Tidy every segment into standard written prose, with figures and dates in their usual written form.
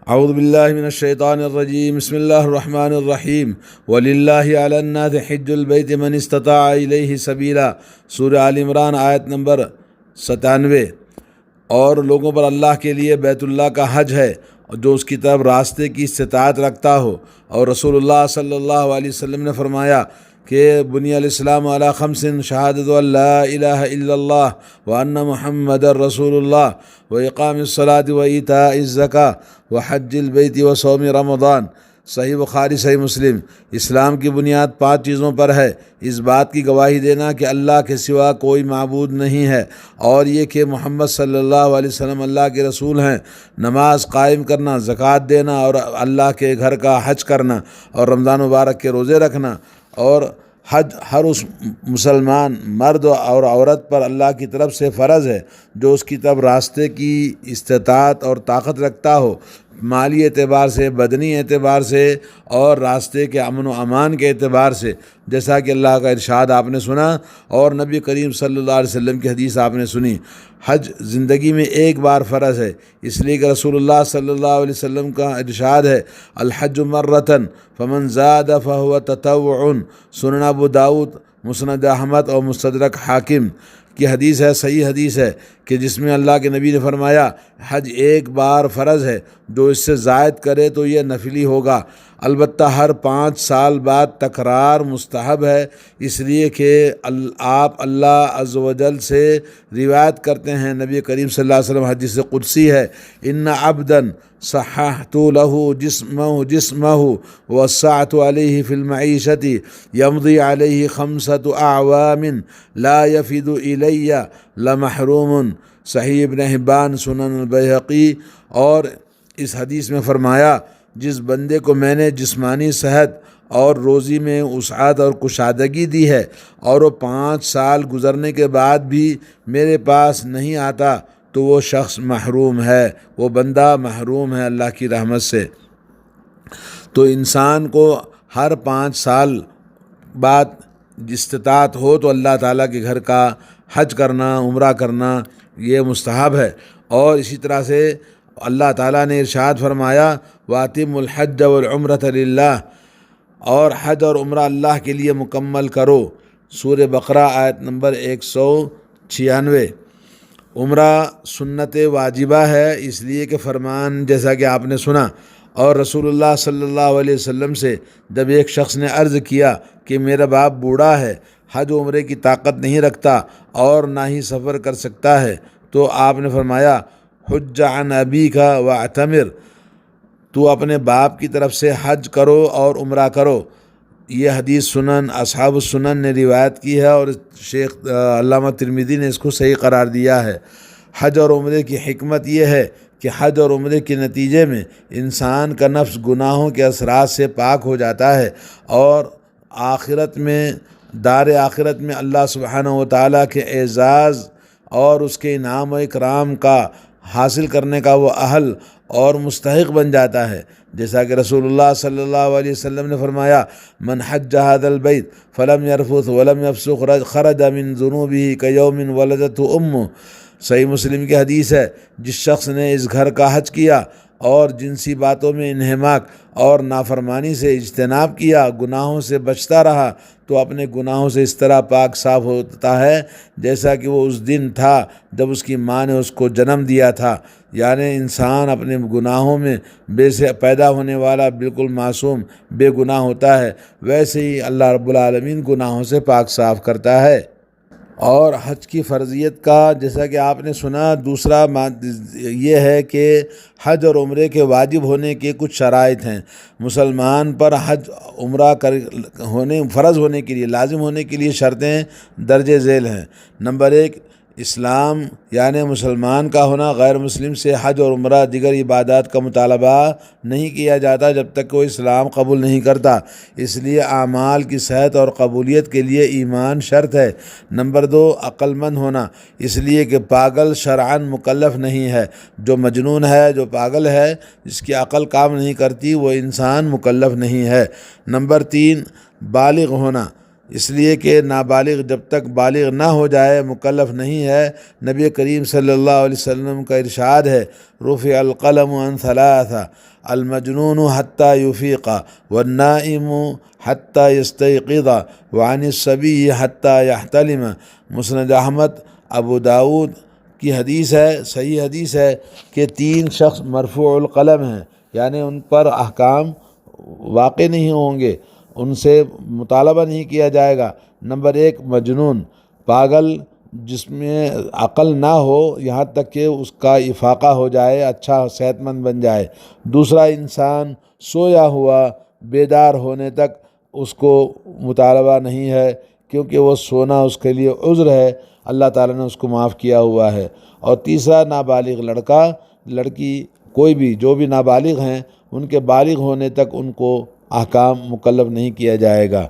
اعوذ باللہ من الشیطان الرجیم بسم اللہ الرحمن الرحیم وللہ علی الناس حج البیت من استطاع الیہ سبیلا، سورہ آل عمران آیت نمبر 97۔ اور لوگوں پر اللہ کے لیے بیت اللہ کا حج ہے جو اس کی طرف راستے کی استطاعت رکھتا ہو۔ اور رسول اللہ صلی اللہ علیہ وسلم نے فرمایا کہ بنی الاسلام علی خمس، شہادت ان لا الہ الا اللہ وان محمد رسول اللہ واقام الصلاۃ وایتاء الزکوٰۃ وحج البیت وصوم رمضان۔ صحیح بخاری صحیح مسلم۔ اسلام کی بنیاد 5 چیزوں پر ہے: اس بات کی گواہی دینا کہ اللہ کے سوا کوئی معبود نہیں ہے، اور یہ کہ محمد صلی اللہ علیہ وسلم اللہ کے رسول ہیں، نماز قائم کرنا، زکوٰۃ دینا، اور اللہ کے گھر کا حج کرنا، اور رمضان مبارک کے روزے رکھنا۔ اور حج ہر اس مسلمان مرد اور عورت پر اللہ کی طرف سے فرض ہے جو اس کی طرف راستے کی استطاعت اور طاقت رکھتا ہو، مالی اعتبار سے، بدنی اعتبار سے، اور راستے کے امن و امان کے اعتبار سے، جیسا کہ اللہ کا ارشاد آپ نے سنا اور نبی کریم صلی اللہ علیہ وسلم کی حدیث آپ نے سنی۔ حج زندگی میں ایک بار فرض ہے، اس لیے کہ رسول اللہ صلی اللہ علیہ وسلم کا ارشاد ہے الحج مرتن فمن زاد فہو تطوع۔ سنن ابو داؤد، مسند احمد اور مستدرک حاکم کی حدیث ہے، صحیح حدیث ہے، کہ جس میں اللہ کے نبی نے فرمایا حج ایک بار فرض ہے، جو اس سے زائد کرے تو یہ نفلی ہوگا، البتہ ہر 5 سال بعد تکرار مستحب ہے، اس لیے کہ آپ اللہ عز و جل سے روایت کرتے ہیں، نبی کریم صلی اللہ علیہ وسلم حدیث قدسی ہے ان عبدا صححت له جسمہ ووسعت علیہ فی المعیشۃ یمضی علیہ 5 اعوام لا یفد الی لمحروم۔ صحیح ابن حبان، سنن البیہقی۔ اور اس حدیث میں فرمایا جس بندے کو میں نے جسمانی صحت اور روزی میں وسعت اور کشادگی دی ہے اور وہ 5 سال گزرنے کے بعد بھی میرے پاس نہیں آتا تو وہ شخص محروم ہے، وہ بندہ محروم ہے اللہ کی رحمت سے۔ تو انسان کو ہر 5 سال بعد استطاعت ہو تو اللہ تعالیٰ کے گھر کا حج کرنا، عمرہ کرنا یہ مستحب ہے۔ اور اسی طرح سے اللہ تعالیٰ نے ارشاد فرمایا وَأَتِمُّوا الْحَجَّ وَالْعُمْرَةَ لِلَّهِ، اور حج اور عمرہ اللہ کے لیے مکمل کرو، سورہ بقرہ آیت نمبر 196۔ عمرہ سنت واجبہ ہے، اس لیے کہ فرمان جیسا کہ آپ نے سنا۔ اور رسول اللہ صلی اللہ علیہ وسلم سے جب ایک شخص نے عرض کیا کہ میرا باپ بوڑھا ہے، حج و عمرے کی طاقت نہیں رکھتا اور نہ ہی سفر کر سکتا ہے، تو آپ نے فرمایا حج عن ابیک واعتمر، تو اپنے باپ کی طرف سے حج کرو اور عمرہ کرو۔ یہ حدیث سنن اصحاب السنن نے روایت کی ہے، اور شیخ علامہ ترمذی نے اس کو صحیح قرار دیا ہے۔ حج اور عمرے کی حکمت یہ ہے کہ حج اور عمرے کے نتیجے میں انسان کا نفس گناہوں کے اثرات سے پاک ہو جاتا ہے، اور آخرت میں، دار آخرت میں اللہ سبحانہ و تعالیٰ کے اعزاز اور اس کے انعام و اکرام کا حاصل کرنے کا وہ اہل اور مستحق بن جاتا ہے، جیسا کہ رسول اللہ صلی اللہ علیہ وسلم نے فرمایا من حج هذا البیت فلم یرفث ولم یفسق خرج من ذنوبه کیوم ولدته امه۔ صحیح مسلم کی حدیث ہے جس شخص نے اس گھر کا حج کیا اور جنسی باتوں میں انہماک اور نافرمانی سے اجتناب کیا، گناہوں سے بچتا رہا، تو اپنے گناہوں سے اس طرح پاک صاف ہوتا ہے جیسا کہ وہ اس دن تھا جب اس کی ماں نے اس کو جنم دیا تھا۔ یعنی انسان اپنے گناہوں میں بے سے پیدا ہونے والا بالکل معصوم بے گناہ ہوتا ہے، ویسے ہی اللہ رب العالمین گناہوں سے پاک صاف کرتا ہے۔ اور حج کی فرضیت کا جیسا کہ آپ نے سنا دوسرا یہ ہے کہ حج اور عمرے کے واجب ہونے کے کچھ شرائط ہیں۔ مسلمان پر حج عمرہ فرض ہونے کے لیے، لازم ہونے کے لیے شرطیں درج ذیل ہیں۔ نمبر 1، اسلام، یعنی مسلمان کا ہونا۔ غیر مسلم سے حج اور عمرہ دیگر عبادات کا مطالبہ نہیں کیا جاتا جب تک کہ وہ اسلام قبول نہیں کرتا، اس لیے اعمال کی صحت اور قبولیت کے لیے ایمان شرط ہے۔ نمبر 2، عقل مند ہونا، اس لیے کہ پاگل شرعاً مکلف نہیں ہے۔ جو مجنون ہے، جو پاگل ہے، جس کی عقل کام نہیں کرتی، وہ انسان مکلف نہیں ہے۔ نمبر 3، بالغ ہونا، اس لیے کہ نابالغ جب تک بالغ نہ ہو جائے، مکلف نہیں ہے۔ نبی کریم صلی اللہ علیہ وسلم کا ارشاد ہے، رفع القلم عن ثلاثہ، المجنون حتی یفیق، والنائم حتی یستیقظ، وعن الصبی حتی یحتلم۔ مسند احمد، ابو داود کی حدیث ہے، صحیح حدیث ہے کہ 3 شخص مرفوع القلم ہیں، یعنی ان پر احکام واقع نہیں ہوں گے، ان سے مطالبہ نہیں کیا جائے گا۔ نمبر 1، مجنون، پاگل جس میں عقل نہ ہو یہاں تک کہ اس کا افاقہ ہو جائے، اچھا صحت مند بن جائے۔ دوسرا، انسان سویا ہوا بیدار ہونے تک اس کو مطالبہ نہیں ہے، کیونکہ وہ سونا اس کے لیے عذر ہے، اللہ تعالیٰ نے اس کو معاف کیا ہوا ہے۔ اور تیسرا، نابالغ لڑکا لڑکی، کوئی بھی جو بھی نابالغ ہیں ان کے بالغ ہونے تک ان کو احکام مکلف نہیں کیا جائے گا۔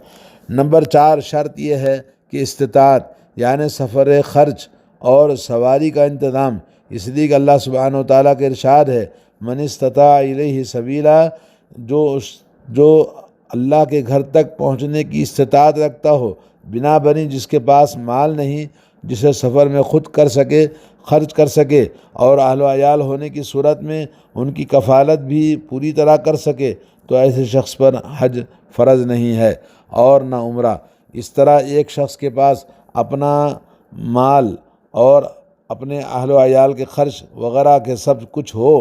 نمبر 4، شرط یہ ہے کہ استطاعت، یعنی سفر خرچ اور سواری کا انتظام، اس لیے کہ اللہ سبحانہ و تعالیٰ کا ارشاد ہے، من استطاع الیہ سبیلا، جو اللہ کے گھر تک پہنچنے کی استطاعت رکھتا ہو، بنا بنی جس کے پاس مال نہیں جسے سفر میں خود کر سکے، خرچ کر سکے، اور اہل و عیال ہونے کی صورت میں ان کی کفالت بھی پوری طرح کر سکے، تو ایسے شخص پر حج فرض نہیں ہے اور نہ عمرہ۔ اس طرح ایک شخص کے پاس اپنا مال اور اپنے اہل و عیال کے خرچ وغیرہ کے سب کچھ ہو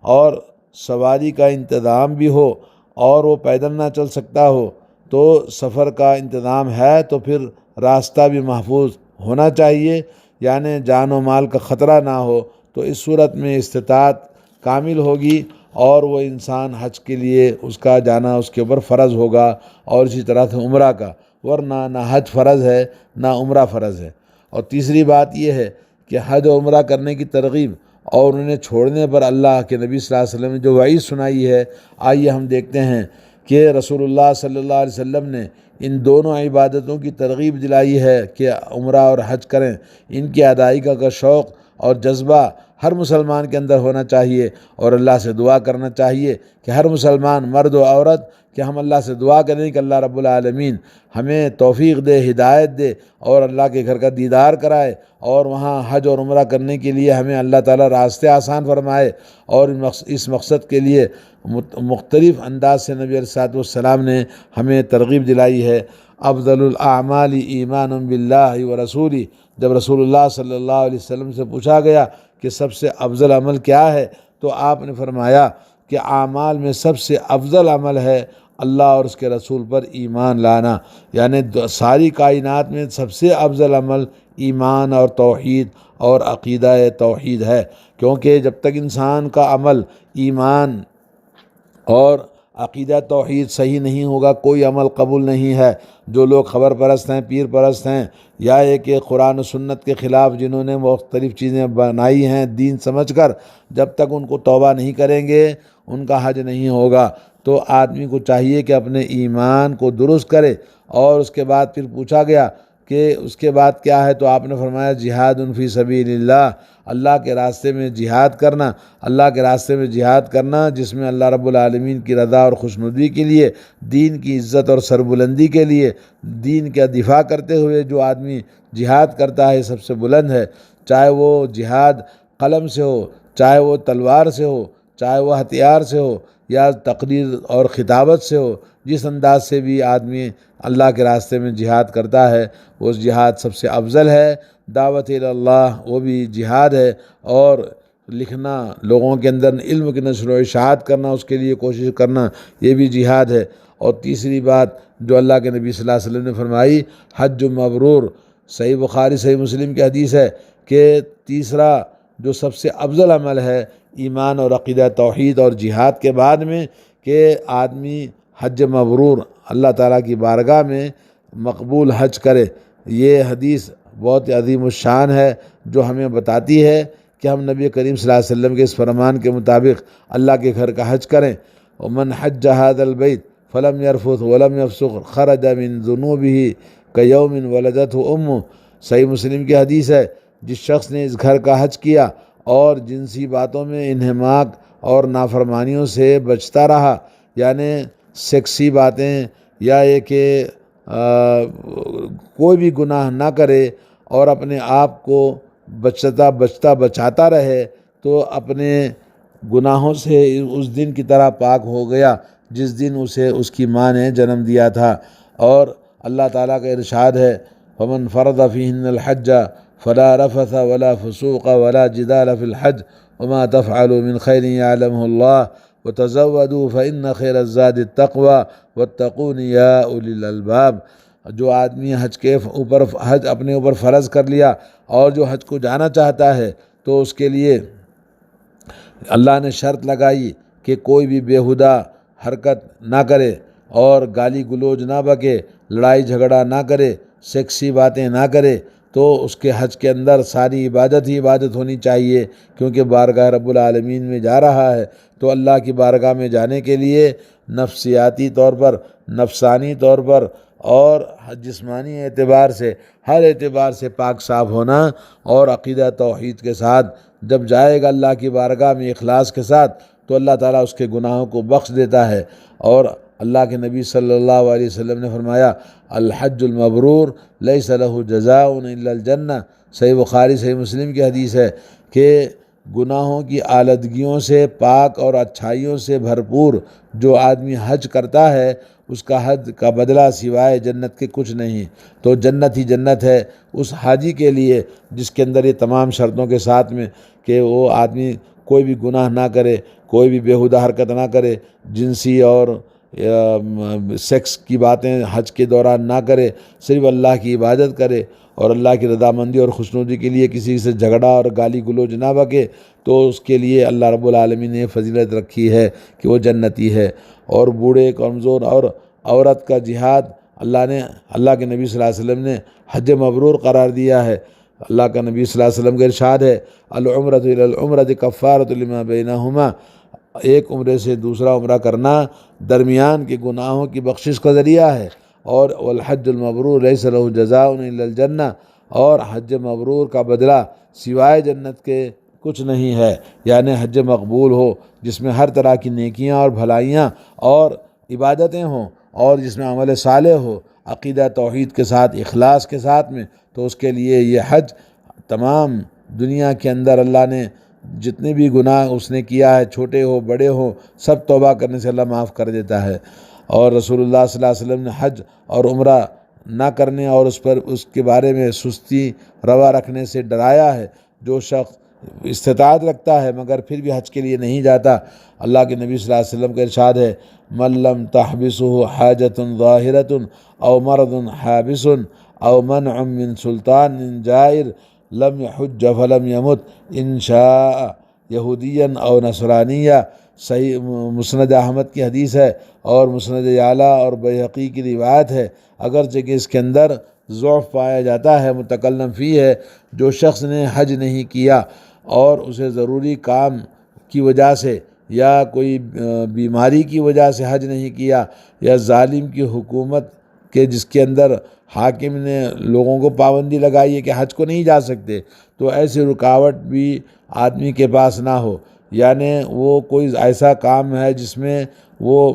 اور سواری کا انتظام بھی ہو اور وہ پیدل نہ چل سکتا ہو، تو سفر کا انتظام ہے تو پھر راستہ بھی محفوظ ہونا چاہیے، یعنی جان و مال کا خطرہ نہ ہو، تو اس صورت میں استطاعت کامل ہوگی اور وہ انسان حج کے لیے اس کا جانا اس کے اوپر فرض ہوگا، اور اسی طرح سے عمرہ کا، ورنہ نہ حج فرض ہے نہ عمرہ فرض ہے۔ اور تیسری بات یہ ہے کہ حج و عمرہ کرنے کی ترغیب اور انہیں چھوڑنے پر اللہ کے نبی صلی اللہ علیہ وسلم نے جو وعید سنائی ہے، آئیے ہم دیکھتے ہیں کہ رسول اللہ صلی اللہ علیہ وسلم نے ان دونوں عبادتوں کی ترغیب دلائی ہے کہ عمرہ اور حج کریں۔ ان کی ادائیگی کا شوق اور جذبہ ہر مسلمان کے اندر ہونا چاہیے، اور اللہ سے دعا کرنا چاہیے کہ ہر مسلمان مرد و عورت کہ ہم اللہ سے دعا کریں کہ اللہ رب العالمین ہمیں توفیق دے، ہدایت دے، اور اللہ کے گھر کا دیدار کرائے، اور وہاں حج اور عمرہ کرنے کے لیے ہمیں اللہ تعالیٰ راستے آسان فرمائے، اور اس مقصد کے لیے مختلف انداز سے نبی علیہ السلام نے ہمیں ترغیب دلائی ہے۔ افضل الاعمال ایمان باللہ و رسولہ، جب رسول اللہ صلی اللہ علیہ وسلم سے پوچھا گیا کہ سب سے افضل عمل کیا ہے، تو آپ نے فرمایا کہ اعمال میں سب سے افضل عمل ہے اللہ اور اس کے رسول پر ایمان لانا، یعنی ساری کائنات میں سب سے افضل عمل ایمان اور توحید اور عقیدہ توحید ہے، کیونکہ جب تک انسان کا عمل ایمان اور عقیدہ توحید صحیح نہیں ہوگا کوئی عمل قبول نہیں ہے۔ جو لوگ خبر پرست ہیں، پیر پرست ہیں، یا یہ کہ قرآن و سنت کے خلاف جنہوں نے مختلف چیزیں بنائی ہیں دین سمجھ کر، جب تک ان کو توبہ نہیں کریں گے ان کا حج نہیں ہوگا۔ تو آدمی کو چاہیے کہ اپنے ایمان کو درست کرے۔ اور اس کے بعد پھر پوچھا گیا کہ اس کے بعد کیا ہے، تو آپ نے فرمایا جہاد فی سبیل اللہ، اللہ کے راستے میں جہاد کرنا، اللہ کے راستے میں جہاد کرنا جس میں اللہ رب العالمین کی رضا اور خوشنودی کے لیے، دین کی عزت اور سربلندی کے لیے، دین کا دفاع کرتے ہوئے جو آدمی جہاد کرتا ہے سب سے بلند ہے، چاہے وہ جہاد قلم سے ہو، چاہے وہ تلوار سے ہو، چاہے وہ ہتھیار سے ہو، یا تقریر اور خطابت سے ہو، جس انداز سے بھی آدمی اللہ کے راستے میں جہاد کرتا ہے وہ جہاد سب سے افضل ہے۔ دعوت اللہ وہ بھی جہاد ہے، اور لکھنا، لوگوں کے اندر علم کی نشر و اشاعت کرنا، اس کے لیے کوشش کرنا، یہ بھی جہاد ہے۔ اور تیسری بات جو اللہ کے نبی صلی اللہ علیہ وسلم نے فرمائی، حج مبرور، صحیح بخاری صحیح مسلم کی حدیث ہے کہ تیسرا جو سب سے افضل عمل ہے ایمان اور عقیدہ توحید اور جہاد کے بعد میں، کہ آدمی حج مبرور اللہ تعالیٰ کی بارگاہ میں مقبول حج کرے۔ یہ حدیث بہت عظیم الشان ہے جو ہمیں بتاتی ہے کہ ہم نبی کریم صلی اللہ علیہ وسلم کے اس فرمان کے مطابق اللہ کے گھر کا حج کریں۔ ومن حج هذا البیت فلم يرفث ولم يفسق خرج من ذنوبه كيوم ولدته امه، صحیح مسلم کی حدیث ہے، جس شخص نے اس گھر کا حج کیا اور جنسی باتوں میں انہماک اور نافرمانیوں سے بچتا رہا، یعنی سیکسی باتیں، یا یہ کہ کوئی بھی گناہ نہ کرے اور اپنے آپ کو بچاتا رہے تو اپنے گناہوں سے اس دن کی طرح پاک ہو گیا جس دن اسے اس کی ماں نے جنم دیا تھا۔ اور اللہ تعالیٰ کا ارشاد ہے فَمَنْ فَرَضَ فِيهِنَّ الْحَجَّ فَلَا رَفَثَ وَلَا فُسُوقَ وَلَا جِدَالَ فِي الْحَجِّ وَمَا تَفْعَلُوا مِنْ خَيْرٍ يَعْلَمْهُ اللَّهُ وَتَزَوَّدُوا فَإِنَّ خَيْرَ الزَّادِ التَّقْوَى وَاتَّقُونِ يَا أُولِي الْأَلْبَابِ۔ جو آدمی حج اپنے اوپر فرض کر لیا اور جو حج کو جانا چاہتا ہے تو اس کے لیے اللہ نے شرط لگائی کہ کوئی بھی بیہودہ حرکت نہ کرے اور گالی گلوچ نہ بکے، لڑائی جھگڑا نہ کرے، سیکسی باتیں نہ کرے، تو اس کے حج کے اندر ساری عبادت ہی عبادت ہونی چاہیے، کیونکہ بارگاہ رب العالمین میں جا رہا ہے۔ تو اللہ کی بارگاہ میں جانے کے لیے نفسیاتی طور پر، نفسانی طور پر اور جسمانی اعتبار سے، ہر اعتبار سے پاک صاف ہونا اور عقیدہ توحید کے ساتھ جب جائے گا اللہ کی بارگاہ میں اخلاص کے ساتھ تو اللہ تعالیٰ اس کے گناہوں کو بخش دیتا ہے۔ اور اللہ کے نبی صلی اللہ علیہ وسلم نے فرمایا الحج المبرور لیس لہ جزاء الا الجنہ۔ صحیح بخاری صحیح مسلم کی حدیث ہے کہ گناہوں کی آلودگیوں سے پاک اور اچھائیوں سے بھرپور جو آدمی حج کرتا ہے اس کا حج کا بدلہ سوائے جنت کے کچھ نہیں۔ تو جنت ہی جنت ہے اس حاجی کے لیے جس کے اندر یہ تمام شرطوں کے ساتھ میں کہ وہ آدمی کوئی بھی گناہ نہ کرے، کوئی بھی بیہودہ حرکت نہ کرے، جنسی اور سیکس کی باتیں حج کے دوران نہ کرے، صرف اللہ کی عبادت کرے اور اللہ کی رضامندی اور خوشنودی کے لیے کسی سے جھگڑا اور گالی گلوچ نہ بکے، تو اس کے لیے اللہ رب العالمین نے فضیلت رکھی ہے کہ وہ جنتی ہے۔ اور بوڑھے، کمزور اور عورت کا جہاد اللہ کے نبی صلی اللہ علیہ وسلم نے حج مبرور قرار دیا ہے۔ اللہ کا نبی صلی اللہ علیہ وسلم کا ارشاد ہے العمرۃ الی العمرۃ کفارۃ لما بینہما، ایک عمرے سے دوسرا عمرہ کرنا درمیان کے گناہوں کی بخشش کا ذریعہ ہے۔ اور والحج المبرور لیس لہ جزاء الا الجنہ، اور حج مبرور کا بدلہ سوائے جنت کے کچھ نہیں ہے، یعنی حج مقبول ہو جس میں ہر طرح کی نیکیاں اور بھلائیاں اور عبادتیں ہوں اور جس میں عمل صالح ہو عقیدہ توحید کے ساتھ، اخلاص کے ساتھ میں، تو اس کے لیے یہ حج تمام دنیا کے اندر اللہ نے جتنے بھی گناہ اس نے کیا ہے، چھوٹے ہو بڑے ہو، سب توبہ کرنے سے اللہ معاف کر دیتا ہے۔ اور رسول اللہ صلی اللہ علیہ وسلم نے حج اور عمرہ نہ کرنے اور اس کے بارے میں سستی روا رکھنے سے ڈرایا ہے۔ جو شخص استطاعت رکھتا ہے مگر پھر بھی حج کے لیے نہیں جاتا، اللہ کے نبی صلی اللہ علیہ وسلم کا ارشاد ہے من لم تحبسه حاجة ظاہرة او مرض حابس او منع من سلطان جائر لم يحج فلم يمت ان شاء یہودیا او نصرانیہ۔ صحیح مسند احمد کی حدیث ہے اور مسند اعلیٰ اور بیہقی کی روایت ہے، اگرچہ کہ اس کے اندر ضعف پایا جاتا ہے، متکلم فی ہے۔ جو شخص نے حج نہیں کیا اور اسے ضروری کام کی وجہ سے یا کوئی بیماری کی وجہ سے حج نہیں کیا، یا ظالم کی حکومت کے جس کے اندر حاکم نے لوگوں کو پابندی لگائی ہے کہ حج کو نہیں جا سکتے، تو ایسی رکاوٹ بھی آدمی کے پاس نہ ہو، یعنی وہ کوئی ایسا کام ہے جس میں وہ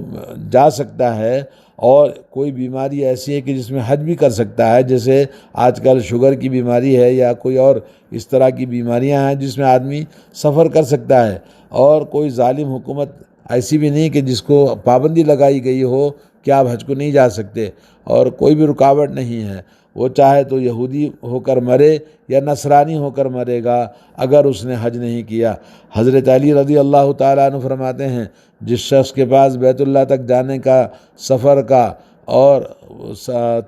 جا سکتا ہے، اور کوئی بیماری ایسی ہے کہ جس میں حج بھی کر سکتا ہے، جیسے آج کل شوگر کی بیماری ہے یا کوئی اور اس طرح کی بیماریاں ہیں جس میں آدمی سفر کر سکتا ہے، اور کوئی ظالم حکومت ایسی بھی نہیں کہ جس کو پابندی لگائی گئی ہو کہ آپ حج کو نہیں جا سکتے، اور کوئی بھی رکاوٹ نہیں ہے۔ وہ چاہے تو یہودی ہو کر مرے یا نصرانی ہو کر مرے گا اگر اس نے حج نہیں کیا۔ حضرت علی رضی اللہ تعالیٰ عنہ فرماتے ہیں جس شخص کے پاس بیت اللہ تک جانے کا، سفر کا اور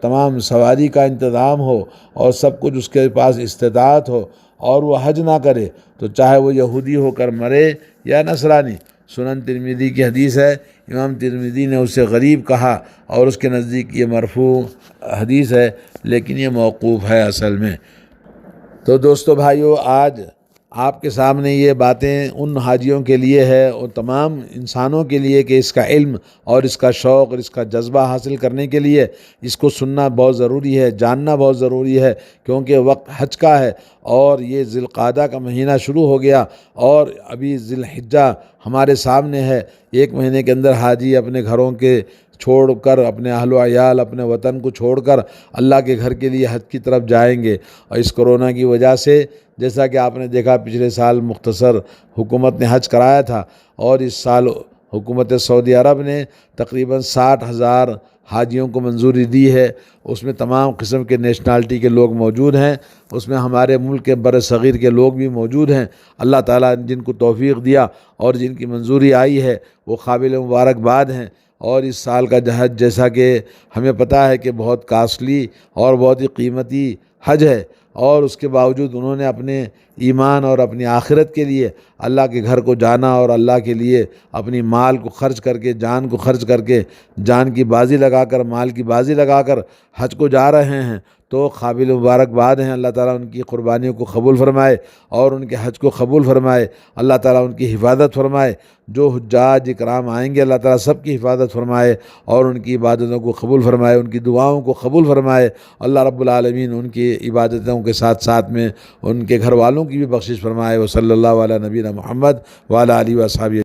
تمام سواری کا انتظام ہو اور سب کچھ اس کے پاس استطاعت ہو اور وہ حج نہ کرے، تو چاہے وہ یہودی ہو کر مرے یا نصرانی۔ سنن ترمذی کی حدیث ہے، امام ترمذی نے اسے غریب کہا اور اس کے نزدیک یہ مرفوع حدیث ہے، لیکن یہ موقوف ہے اصل میں۔ تو دوستو بھائیو، آج آپ کے سامنے یہ باتیں ان حاجیوں کے لیے ہے اور تمام انسانوں کے لیے کہ اس کا علم اور اس کا شوق اور اس کا جذبہ حاصل کرنے کے لیے اس کو سننا بہت ضروری ہے، جاننا بہت ضروری ہے، کیونکہ وقت حج کا ہے اور یہ ذی القعدہ کا مہینہ شروع ہو گیا اور ابھی ذی الحجہ ہمارے سامنے ہے۔ ایک مہینے کے اندر حاجی اپنے گھروں کے چھوڑ کر، اپنے اہل و عیال، اپنے وطن کو چھوڑ کر اللہ کے گھر کے لیے حج کی طرف جائیں گے۔ اور اس کرونا کی وجہ سے جیسا کہ آپ نے دیکھا پچھلے سال مختصر حکومت نے حج کرایا تھا، اور اس سال حکومت سعودی عرب نے تقریباً 60,000 حاجیوں کو منظوری دی ہے۔ اس میں تمام قسم کے نیشنالٹی کے لوگ موجود ہیں، اس میں ہمارے ملک کے بر صغیر کے لوگ بھی موجود ہیں۔ اللہ تعالیٰ جن کو توفیق دیا اور جن کی منظوری آئی ہے وہ قابل مبارکباد ہیں۔ اور اس سال کا حج جیسا کہ ہمیں پتہ ہے کہ بہت کاسٹلی اور بہت ہی قیمتی حج ہے، اور اس کے باوجود انہوں نے اپنے ایمان اور اپنی آخرت کے لیے اللہ کے گھر کو جانا، اور اللہ کے لیے اپنی مال کو خرچ کر کے، جان کو خرچ کر کے، جان کی بازی لگا کر، مال کی بازی لگا کر حج کو جا رہے ہیں، تو قابل مبارکباد ہیں۔ اللہ تعالیٰ ان کی قربانیوں کو قبول فرمائے اور ان کے حج کو قبول فرمائے۔ اللہ تعالیٰ ان کی حفاظت فرمائے۔ جو حجاج اکرام آئیں گے اللہ تعالیٰ سب کی حفاظت فرمائے اور ان کی عبادتوں کو قبول فرمائے، ان کی دعاؤں کو قبول فرمائے۔ اللہ رب العالمین ان کی عبادتوں کے ساتھ ساتھ میں ان کے گھر والوں کی بھی بخشش فرمائے۔ وصلی اللہ علیہ نبینا محمد وعلی آلہ و اصحابہ۔